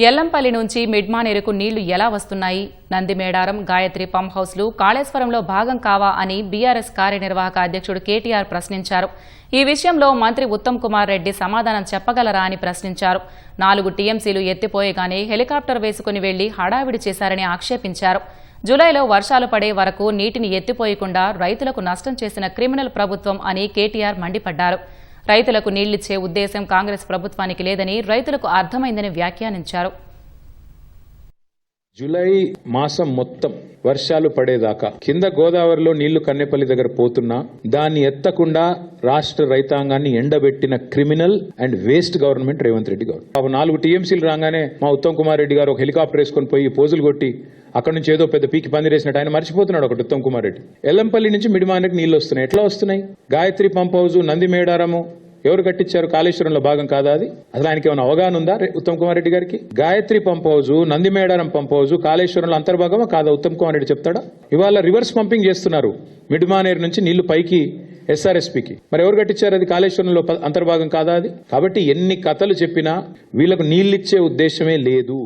ఎల్లంపల్లి నుంచి మిడ్మానేరుకు నీళ్లు ఎలా వస్తున్నాయి? నందిమేడారం, గాయత్రి పంప్ హౌస్లు కాళేశ్వరంలో భాగం కావా అని బీఆర్ఎస్ కార్యనిర్వాహక అధ్యక్షుడు కేటీఆర్ ప్రశ్నించారు. ఈ విషయంలో మంత్రి ఉత్తమ్ కుమార్ రెడ్డి సమాధానం చెప్పగలరా అని ప్రశ్నించారు. 4 టీఎంసీలు ఎత్తిపోయగానే హెలికాప్టర్ వేసుకుని వెళ్లి హడావిడి చేశారని ఆక్షేపించారు. జూలైలో వర్షాలు పడే వరకు నీటిని ఎత్తిపోయకుండా రైతులకు నష్టం చేసిన క్రిమినల్ ప్రభుత్వం అని కేటీఆర్ మండిపడ్డారు. రైతులకు నీళ్లిచ్చే ఉద్దేశం కాంగ్రెస్ ప్రభుత్వానికి లేదని రైతులకు అర్థమైందని వ్యాఖ్యానించారు. జూలై మాసం మొత్తం వర్షాలు పడేదాకా కింద గోదావరిలో నీళ్లు కన్నెపల్లి దగ్గర పోతున్నా దాన్ని ఎత్తకుండా రాష్ట్ర రైతాంగాన్ని ఎండబెట్టిన criminal and waste government Revanth Reddy గారు. 4 టీఎంసీలు రాగానే మా ఉత్తమ్ కుమార్ రెడ్డి గారు ఒక హెలికాప్టర్ వేసుకొని పోయి పోజులు కొట్టి అక్కడ నుంచి ఏదో పెద్ద పీకి పందిరేసినట్టు ఆయన మర్చిపోతున్నాడు ఒకటి ఉత్తమ్ కుమార్ రెడ్డి. ఎల్లంపల్లి నుంచి మిడిమానకి నీళ్లు వస్తున్నాయి. ఎట్లా వస్తున్నాయి? గాయత్రి పంప్ హౌస్, నందిమేడారము ఎవరు కట్టించారు? కాళేశ్వరంలో భాగం కాదా అది? అసలు ఆయనకి ఏమైనా అవగాహన ఉందా ఉత్తమ్ కుమార్ రెడ్డి గారికి? Gayatri pump house, Nandimedaram pump house కాళేశ్వరంలో అంతర్భాగమా కాదా? ఉత్తమ్ కుమార్ రెడ్డి చెప్తాడా? ఇవాళ రివర్స్ పంపింగ్ చేస్తున్నారు మిడ్మానేరు నుంచి నీళ్లు పైకి ఎస్ఆర్ఎస్పీకి. మరి ఎవరు కట్టించారు? అది కాళేశ్వరంలో అంతర్భాగం కాదా అది? కాబట్టి ఎన్ని కథలు చెప్పినా వీళ్లకు నీళ్లిచ్చే ఉద్దేశమే లేదు.